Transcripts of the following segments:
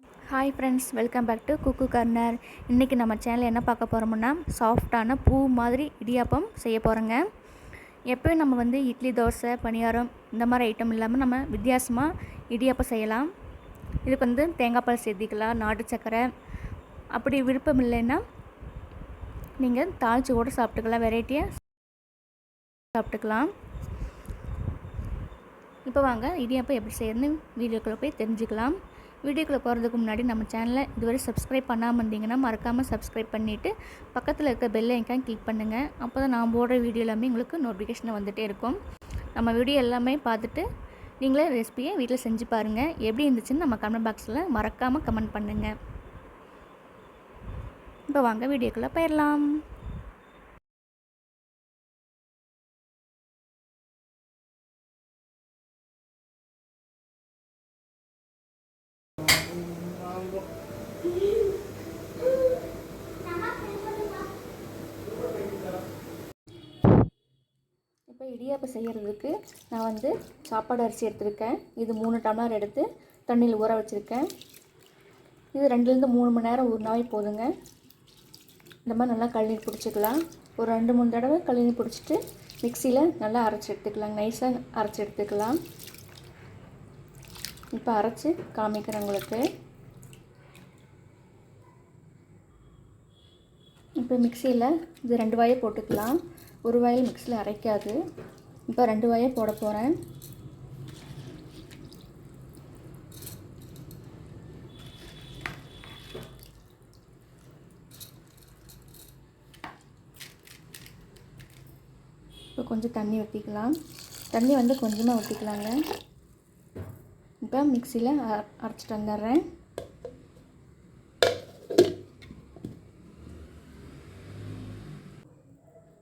Hi friends, welcome back to cook corner. இன்றைக்கி நம்ம சேனலில் என்ன பார்க்க போகிறோம்னா சாஃப்டான பூ மாதிரி இடியாப்பம் செய்ய போகிறோங்க. எப்போயும் நம்ம இட்லி, தோசை, பணியாரம் இந்த மாதிரி ஐட்டம் இல்லாமல் நம்ம வித்தியாசமாக இடியாப்பம் செய்யலாம். இதுக்கு தேங்காய் பால் சேர்த்திக்கலாம், நாட்டு சக்கரை. அப்படி விருப்பம் இல்லைன்னா நீங்கள் தாளித்து கூட சாப்பிட்டுக்கலாம், வெரைட்டியாக சாப்பிட்டுக்கலாம். இப்போ வாங்க இடியாப்பம் எப்படி செய்யணும்னு வீடியோக்குள்ளே போய் தெரிஞ்சுக்கலாம். வீடியோக்குள்ளே போகிறதுக்கு முன்னாடி நம்ம சேனலை இதுவரை சப்ஸ்கிரைப் பண்ணாமல் இருந்தீங்கன்னா மறக்காமல் சப்ஸ்கிரைப் பண்ணிவிட்டு பக்கத்தில் இருக்க பெல் ஐக்கான் கிளிக் பண்ணுங்கள். அப்போ தான் நான் போடுற வீடியோ எல்லாமே உங்களுக்கு நோட்டிஃபிகேஷன் வந்துகிட்டே இருக்கும். நம்ம வீடியோ எல்லாமே பார்த்துட்டு நீங்களே ரெசிபியை வீட்டில் செஞ்சு பாருங்கள். எப்படி இருந்துச்சுன்னு நம்ம கமெண்ட் பாக்ஸில் மறக்காமல் கமெண்ட் பண்ணுங்கள். இப்போ வாங்க வீடியோக்குள்ளே போயிடலாம். இப்போ இடியாப்பம் செய்கிறதுக்கு நான் சாப்பாடு அரிசி எடுத்துருக்கேன். இது 3 டம்ளர் எடுத்து தண்ணியில் ஊற வச்சுருக்கேன். இது 2-3 மணி நேரம் ஊறினாவே போதுங்க. இந்த மாதிரி நல்லா கழுநீர் பிடிச்சிக்கலாம். ஒரு 2-3 தடவை கழுநீர் பிடிச்சிட்டு மிக்சியில் நல்லா அரைச்சி எடுத்துக்கலாம், நைஸாக அரைச்சி எடுத்துக்கலாம். இப்போ அரைச்சி காமிக்கிறேன் உங்களுக்கு. இப்போ மிக்சியில் இது 2 வாயை போட்டுக்கலாம். ஒரு வாயில் மிக்சியில் அரைக்காது. இப்போ 2 வாயை போட போகிறேன். இப்போ கொஞ்சம் தண்ணி ஊற்றிக்கலாம். தண்ணி கொஞ்சமாக ஊற்றிக்கலாங்க. இப்போ மிக்சியில் அரைச்சிட்டு வந்துடுறேன்.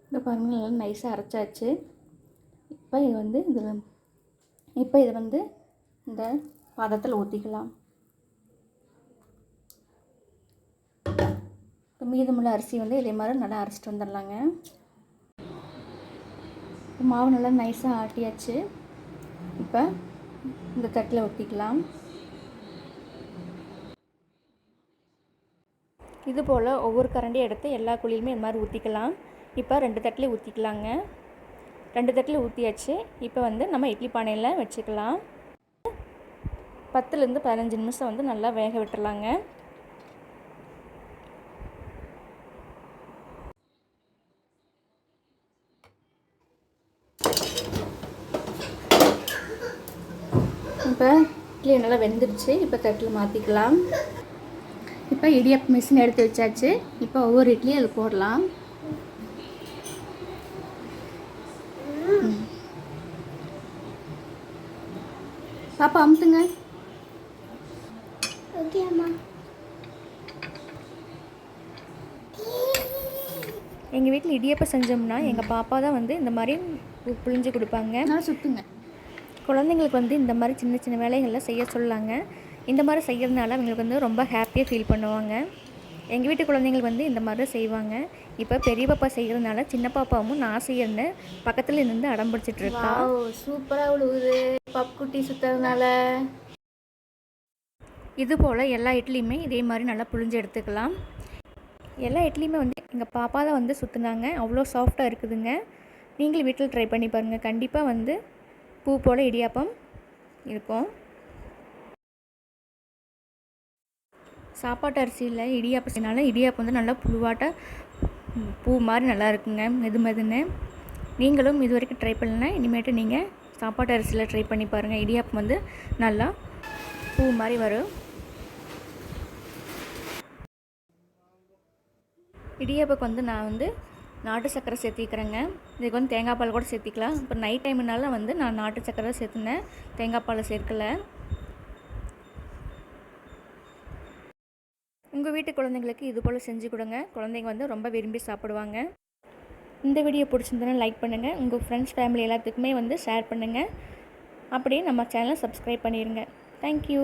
இப்போ பாருங்கள், நல்லா நைஸாக அரைச்சாச்சு. இப்போ இது இந்த பாத்திரத்தில் ஊற்றிக்கலாம். இப்போ மீதமுள்ள அரிசி இதே மாதிரி நல்லா அரைச்சிட்டு வந்துடலாங்க. மாவு நல்லா நைஸாக ஆட்டியாச்சு. இப்போ இந்த தட்டில் ஊற்றிக்கலாம். இது போல் ஒவ்வொரு கரண்டியும் எடுத்து எல்லா குழியுமே இது மாதிரி ஊற்றிக்கலாம். இப்போ 2 தட்டில் ஊற்றிக்கலாங்க. 2 தட்டில் ஊற்றியாச்சு. இப்போ நம்ம இட்லி பானையில் வச்சுக்கலாம். 10-15 நிமிஷம் நல்லா வேக விட்டுடலாங்க. இப்போ இட்லி நல்லா வெந்துடுச்சு. இப்போ தட்டில் மாற்றிக்கலாம். இப்போ இடியாப்பம் மிஷின் எடுத்து வச்சாச்சு. இப்போ ஒவ்வொரு இட்லியும் அதில் போடலாம். பாப்பா அமுத்துங்க. ஓகே அம்மா. எங்கள் வீட்டில் இடியாப்பம் செஞ்சோம்னா எங்கள் பாப்பா தான் இந்த மாதிரி புழிஞ்சு கொடுப்பாங்க. சுற்றுங்க. குழந்தைங்களுக்கு இந்த மாதிரி சின்ன சின்ன வேலைகள்லாம் செய்ய சொல்லாங்க. இந்த மாதிரி செய்கிறதுனால அவங்களுக்கு ரொம்ப ஹாப்பியாக ஃபீல் பண்ணுவாங்க. எங்கள் வீட்டு குழந்தைங்களுக்கு இந்த மாதிரி செய்வாங்க. இப்போ பெரிய பாப்பா செய்கிறதுனால சின்ன பாப்பாவும் நான் செய்யறேன்னு பக்கத்தில் இருந்து அடம் பிடிச்சிட்ருக்கா. சூப்பராக உழுவுது பப்புக்குட்டி சுற்றுறதுனால. இது போல் எல்லா இட்லியுமே இதே மாதிரி நல்லா புழிஞ்சு எடுத்துக்கலாம். எல்லா இட்லியுமே எங்கள் பாப்பா தான் சுற்றுனாங்க. அவ்வளோ சாஃப்டாக இருக்குதுங்க. நீங்களும் வீட்டில் ட்ரை பண்ணி பாருங்கள். கண்டிப்பாக பூ போல் இடியாப்பம் இருக்கும். சாப்பாட்டு அரிசியில் இடியாப்பம் செய்யனால இடியாப்பம் நல்லா புழுவாட்ட பூ மாதிரி நல்லா இருக்குங்க, மெதுன்னு. நீங்களும் இது வரைக்கும் ட்ரை பண்ணலன்னா இனிமேட்டு நீங்கள் சாப்பாட்டு அரிசியில் ட்ரை பண்ணி பாருங்கள். இடியாப்பம் நல்லா பூ மாதிரி வரும். இடியாப்பக்கு நான் நாட்டு சக்கரை சேர்த்திக்கிறேங்க. இதுக்கு தேங்காய் பால் கூட சேர்த்திக்கலாம். இப்போ நைட் டைம்னால நான் நாட்டு சக்கரை சேர்த்துனேன், தேங்காய் பால் சேர்க்கலை. உங்கள் வீட்டு குழந்தைங்களுக்கு இது போல் செஞ்சு கொடுங்க. குழந்தைங்க ரொம்ப விரும்பி சாப்பிடுவாங்க. இந்த வீடியோ பிடிச்சிருந்ததுன்னா லைக் பண்ணுங்கள். உங்கள் ஃப்ரெண்ட்ஸ், ஃபேமிலி எல்லாத்துக்குமே ஷேர் பண்ணுங்கள். அப்படியே நம்ம சேனலை சப்ஸ்கிரைப் பண்ணிடுங்க. தேங்க்யூ.